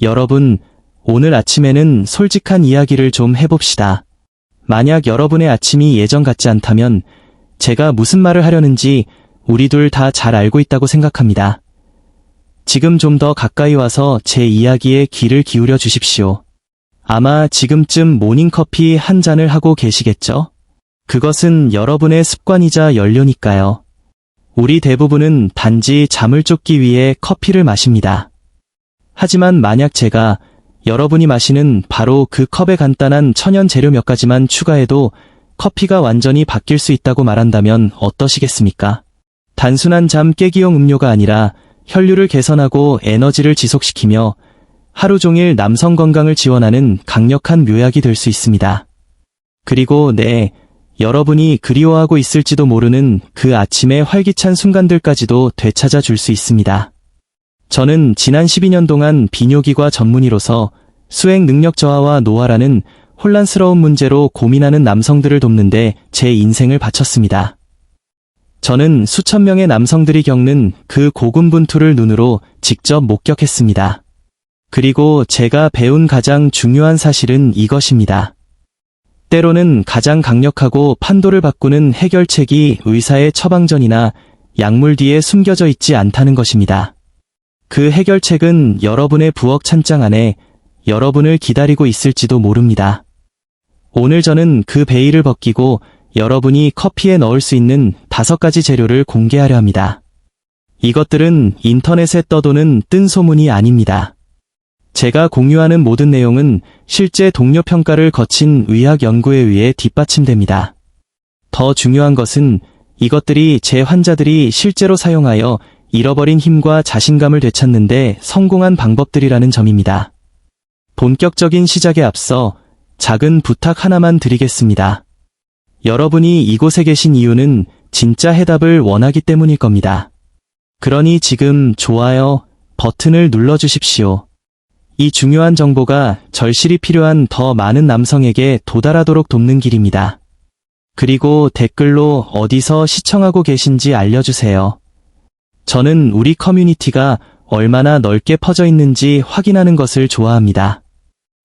여러분, 오늘 아침에는 솔직한 이야기를 좀 해봅시다. 만약 여러분의 아침이 예전 같지 않다면 제가 무슨 말을 하려는지 우리 둘 다 잘 알고 있다고 생각합니다. 지금 좀 더 가까이 와서 제 이야기에 귀를 기울여 주십시오. 아마 지금쯤 모닝커피 한 잔을 하고 계시겠죠? 그것은 여러분의 습관이자 연료니까요. 우리 대부분은 단지 잠을 쫓기 위해 커피를 마십니다. 하지만 만약 제가 여러분이 마시는 바로 그 컵에 간단한 천연 재료 몇 가지만 추가해도 커피가 완전히 바뀔 수 있다고 말한다면 어떠시겠습니까? 단순한 잠 깨기용 음료가 아니라 혈류를 개선하고 에너지를 지속시키며 하루 종일 남성 건강을 지원하는 강력한 묘약이 될 수 있습니다. 그리고 여러분이 그리워하고 있을지도 모르는 그 아침의 활기찬 순간들까지도 되찾아 줄 수 있습니다. 저는 지난 12년 동안 비뇨기과 전문의로서 수행 능력 저하와 노화라는 혼란스러운 문제로 고민하는 남성들을 돕는데 제 인생을 바쳤습니다. 저는 수천 명의 남성들이 겪는 그 고군분투를 눈으로 직접 목격했습니다. 그리고 제가 배운 가장 중요한 사실은 이것입니다. 때로는 가장 강력하고 판도를 바꾸는 해결책이 의사의 처방전이나 약물 뒤에 숨겨져 있지 않다는 것입니다. 그 해결책은 여러분의 부엌 찬장 안에 여러분을 기다리고 있을지도 모릅니다. 오늘 저는 그 베일을 벗기고 여러분이 커피에 넣을 수 있는 5가지 재료를 공개하려 합니다. 이것들은 인터넷에 떠도는 뜬 소문이 아닙니다. 제가 공유하는 모든 내용은 실제 동료 평가를 거친 의학 연구에 의해 뒷받침됩니다. 더 중요한 것은 이것들이 제 환자들이 실제로 사용하여 잃어버린 힘과 자신감을 되찾는데 성공한 방법들이라는 점입니다. 본격적인 시작에 앞서 작은 부탁 하나만 드리겠습니다. 여러분이 이곳에 계신 이유는 진짜 해답을 원하기 때문일 겁니다. 그러니 지금 좋아요 버튼을 눌러주십시오. 이 중요한 정보가 절실히 필요한 더 많은 남성에게 도달하도록 돕는 길입니다. 그리고 댓글로 어디서 시청하고 계신지 알려주세요. 저는 우리 커뮤니티가 얼마나 넓게 퍼져 있는지 확인하는 것을 좋아합니다.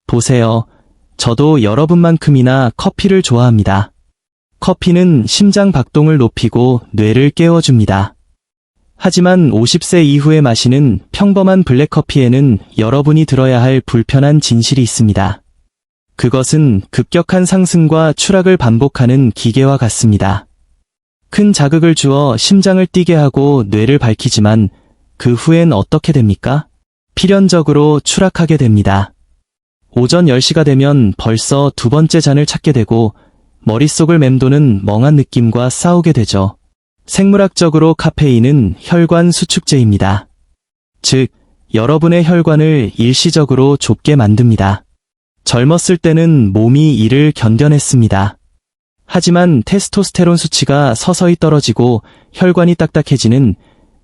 보세요. 저도 여러분만큼이나 커피를 좋아합니다. 커피는 심장 박동을 높이고 뇌를 깨워줍니다. 하지만 50세 이후에 마시는 평범한 블랙커피에는 여러분이 들어야 할 불편한 진실이 있습니다. 그것은 급격한 상승과 추락을 반복하는 기계와 같습니다. 큰 자극을 주어 심장을 뛰게 하고 뇌를 밝히지만 그 후엔 어떻게 됩니까? 필연적으로 추락하게 됩니다. 오전 10시가 되면 벌써 2번째 잔을 찾게 되고 머릿속을 맴도는 멍한 느낌과 싸우게 되죠. 생물학적으로 카페인은 혈관 수축제입니다. 즉, 여러분의 혈관을 일시적으로 좁게 만듭니다. 젊었을 때는 몸이 이를 견뎌냈습니다. 하지만 테스토스테론 수치가 서서히 떨어지고 혈관이 딱딱해지는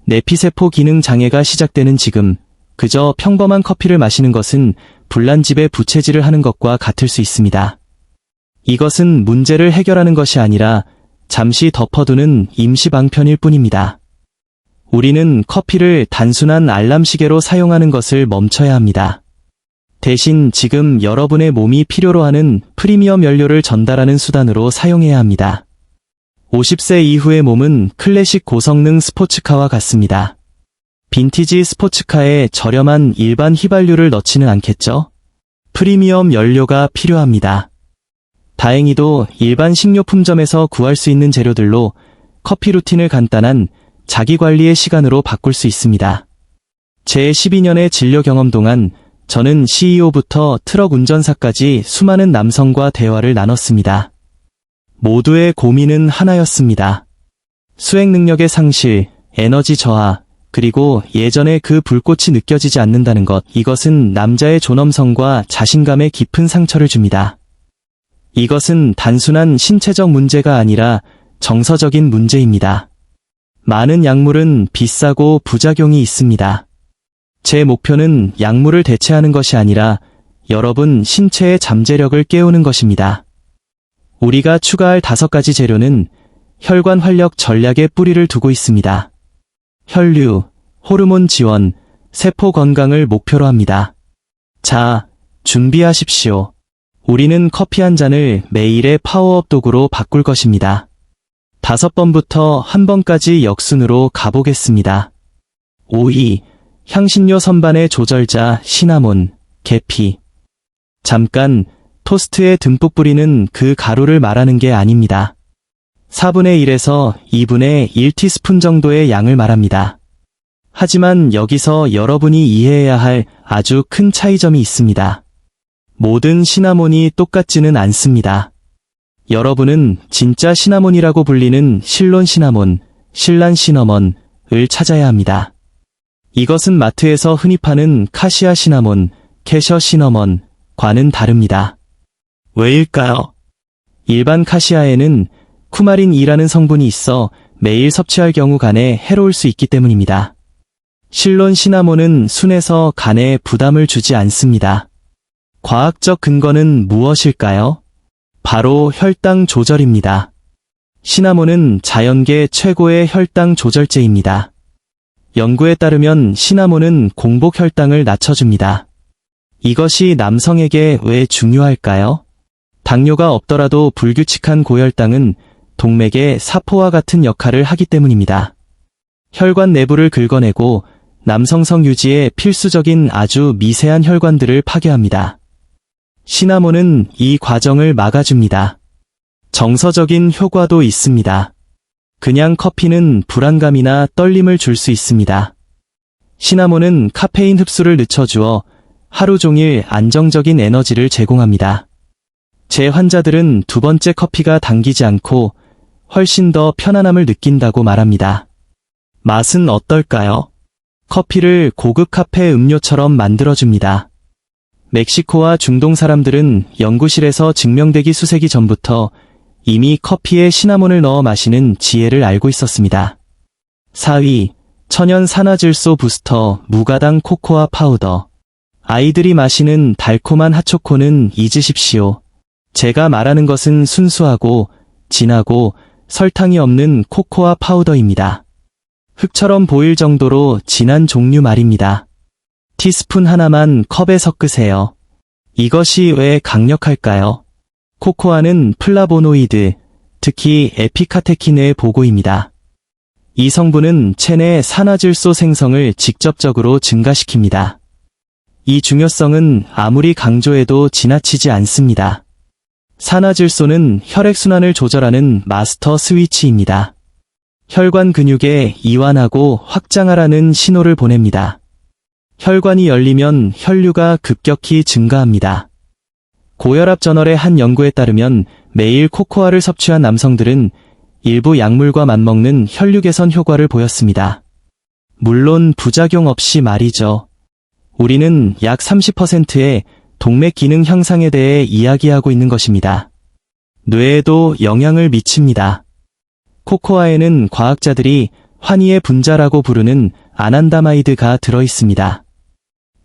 내피세포 기능 장애가 시작되는 지금, 그저 평범한 커피를 마시는 것은 불난집에 부채질을 하는 것과 같을 수 있습니다. 이것은 문제를 해결하는 것이 아니라 잠시 덮어두는 임시 방편일 뿐입니다. 우리는 커피를 단순한 알람 시계로 사용하는 것을 멈춰야 합니다. 대신 지금 여러분의 몸이 필요로 하는 프리미엄 연료를 전달하는 수단으로 사용해야 합니다. 50세 이후의 몸은 클래식 고성능 스포츠카와 같습니다. 빈티지 스포츠카에 저렴한 일반 휘발유를 넣지는 않겠죠? 프리미엄 연료가 필요합니다. 다행히도 일반 식료품점에서 구할 수 있는 재료들로 커피 루틴을 간단한 자기관리의 시간으로 바꿀 수 있습니다. 제 12년의 진료 경험 동안 저는 CEO부터 트럭 운전사까지 수많은 남성과 대화를 나눴습니다. 모두의 고민은 하나였습니다. 수행 능력의 상실, 에너지 저하, 그리고 예전에 그 불꽃이 느껴지지 않는다는 것, 이것은 남자의 존엄성과 자신감에 깊은 상처를 줍니다. 이것은 단순한 신체적 문제가 아니라 정서적인 문제입니다. 많은 약물은 비싸고 부작용이 있습니다. 제 목표는 약물을 대체하는 것이 아니라 여러분 신체의 잠재력을 깨우는 것입니다. 우리가 추가할 5가지 재료는 혈관 활력 전략의 뿌리를 두고 있습니다. 혈류, 호르몬 지원, 세포 건강을 목표로 합니다. 자, 준비하십시오. 우리는 커피 한 잔을 매일의 파워업 도구로 바꿀 것입니다. 5번부터 1번까지 역순으로 가보겠습니다. 5위, 향신료 선반의 조절자 시나몬, 계피. 잠깐, 토스트에 듬뿍 뿌리는 그 가루를 말하는 게 아닙니다. 4분의 1에서 2분의 1티스푼 정도의 양을 말합니다. 하지만 여기서 여러분이 이해해야 할 아주 큰 차이점이 있습니다. 모든 시나몬이 똑같지는 않습니다. 여러분은 진짜 시나몬이라고 불리는 실론 시나몬, 실란 시너먼을 찾아야 합니다. 이것은 마트에서 흔히 파는 카시아 시나몬, 캐셔 시너먼과는 다릅니다. 왜일까요? 일반 카시아에는 쿠마린이라는 성분이 있어 매일 섭취할 경우 간에 해로울 수 있기 때문입니다. 실론 시나몬은 순해서 간에 부담을 주지 않습니다. 과학적 근거는 무엇일까요? 바로 혈당 조절입니다. 시나몬은 자연계 최고의 혈당 조절제입니다. 연구에 따르면 시나몬은 공복 혈당을 낮춰줍니다. 이것이 남성에게 왜 중요할까요? 당뇨가 없더라도 불규칙한 고혈당은 동맥의 사포와 같은 역할을 하기 때문입니다. 혈관 내부를 긁어내고 남성성 유지에 필수적인 아주 미세한 혈관들을 파괴합니다. 시나몬은 이 과정을 막아줍니다. 정서적인 효과도 있습니다. 그냥 커피는 불안감이나 떨림을 줄 수 있습니다. 시나몬은 카페인 흡수를 늦춰주어 하루 종일 안정적인 에너지를 제공합니다. 제 환자들은 2번째 커피가 당기지 않고 훨씬 더 편안함을 느낀다고 말합니다. 맛은 어떨까요? 커피를 고급 카페 음료처럼 만들어줍니다. 멕시코와 중동 사람들은 연구실에서 증명되기 수세기 전부터 이미 커피에 시나몬을 넣어 마시는 지혜를 알고 있었습니다. 4위, 천연 산화질소 부스터 무가당 코코아 파우더. 아이들이 마시는 달콤한 핫초코는 잊으십시오. 제가 말하는 것은 순수하고 진하고 설탕이 없는 코코아 파우더입니다. 흙처럼 보일 정도로 진한 종류 말입니다. 티스푼 하나만 컵에 섞으세요. 이것이 왜 강력할까요? 코코아는 플라보노이드, 특히 에피카테킨의 보고입니다. 이 성분은 체내 산화질소 생성을 직접적으로 증가시킵니다. 이 중요성은 아무리 강조해도 지나치지 않습니다. 산화질소는 혈액순환을 조절하는 마스터 스위치입니다. 혈관 근육에 이완하고 확장하라는 신호를 보냅니다. 혈관이 열리면 혈류가 급격히 증가합니다. 고혈압 저널의 한 연구에 따르면 매일 코코아를 섭취한 남성들은 일부 약물과 맞먹는 혈류 개선 효과를 보였습니다. 물론 부작용 없이 말이죠. 우리는 약 30%의 동맥 기능 향상에 대해 이야기하고 있는 것입니다. 뇌에도 영향을 미칩니다. 코코아에는 과학자들이 환희의 분자라고 부르는 아난다마이드가 들어있습니다.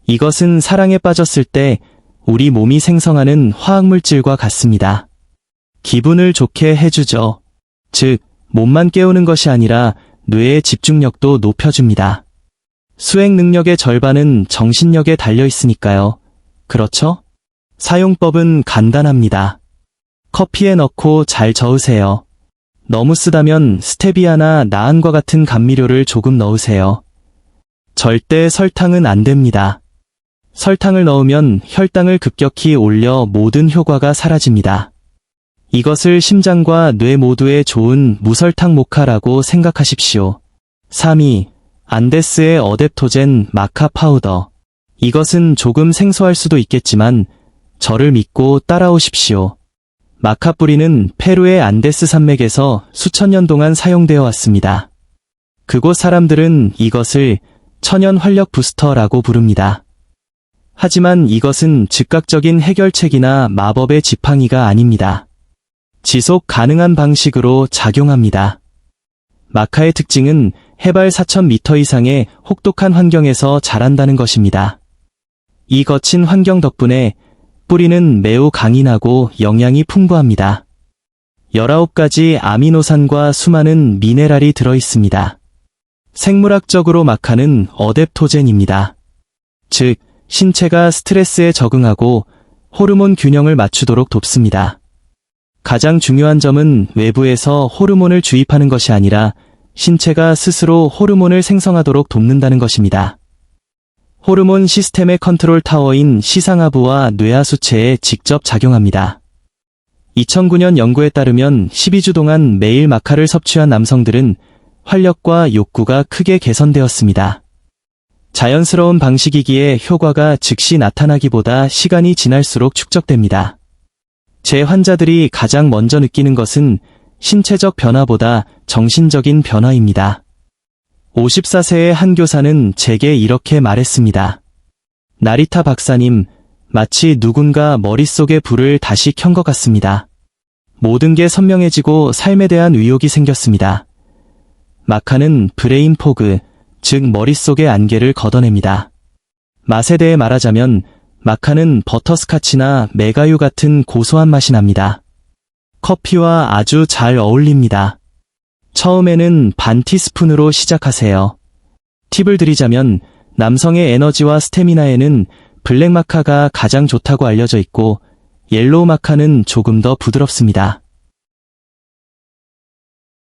이것은 사랑에 빠졌을 때 우리 몸이 생성하는 화학물질과 같습니다. 기분을 좋게 해주죠. 즉, 몸만 깨우는 것이 아니라 뇌의 집중력도 높여줍니다. 수행 능력의 절반은 정신력에 달려 있으니까요. 그렇죠? 사용법은 간단합니다. 커피에 넣고 잘 저으세요. 너무 쓰다면 스테비아나 나안과 같은 감미료를 조금 넣으세요. 절대 설탕은 안 됩니다. 설탕을 넣으면 혈당을 급격히 올려 모든 효과가 사라집니다. 이것을 심장과 뇌 모두에 좋은 무설탕 모카라고 생각하십시오. 3위, 안데스의 어댑토젠 마카 파우더. 이것은 조금 생소할 수도 있겠지만 저를 믿고 따라오십시오. 마카 뿌리는 페루의 안데스 산맥에서 수천 년 동안 사용되어 왔습니다. 그곳 사람들은 이것을 천연 활력 부스터라고 부릅니다. 하지만 이것은 즉각적인 해결책이나 마법의 지팡이가 아닙니다. 지속 가능한 방식으로 작용합니다. 마카의 특징은 해발 4,000m 이상의 혹독한 환경에서 자란다는 것입니다. 이 거친 환경 덕분에 뿌리는 매우 강인하고 영양이 풍부합니다. 19가지 아미노산과 수많은 미네랄이 들어있습니다. 생물학적으로 마카는 어댑토젠입니다. 즉, 신체가 스트레스에 적응하고 호르몬 균형을 맞추도록 돕습니다. 가장 중요한 점은 외부에서 호르몬을 주입하는 것이 아니라 신체가 스스로 호르몬을 생성하도록 돕는다는 것입니다. 호르몬 시스템의 컨트롤 타워인 시상하부와 뇌하수체에 직접 작용합니다. 2009년 연구에 따르면 12주 동안 매일 마카를 섭취한 남성들은 활력과 욕구가 크게 개선되었습니다. 자연스러운 방식이기에 효과가 즉시 나타나기보다 시간이 지날수록 축적됩니다. 제 환자들이 가장 먼저 느끼는 것은 신체적 변화보다 정신적인 변화입니다. 54세의 한 교사는 제게 이렇게 말했습니다. 나리타 박사님, 마치 누군가 머릿속의 불을 다시 켠 것 같습니다. 모든 게 선명해지고 삶에 대한 의욕이 생겼습니다. 마카는 브레인 포그, 즉 머릿속의 안개를 걷어냅니다. 맛에 대해 말하자면 마카는 버터스카치나 메가유 같은 고소한 맛이 납니다. 커피와 아주 잘 어울립니다. 처음에는 반 티스푼으로 시작하세요. 팁을 드리자면 남성의 에너지와 스태미나에는 블랙 마카가 가장 좋다고 알려져 있고 옐로우 마카는 조금 더 부드럽습니다.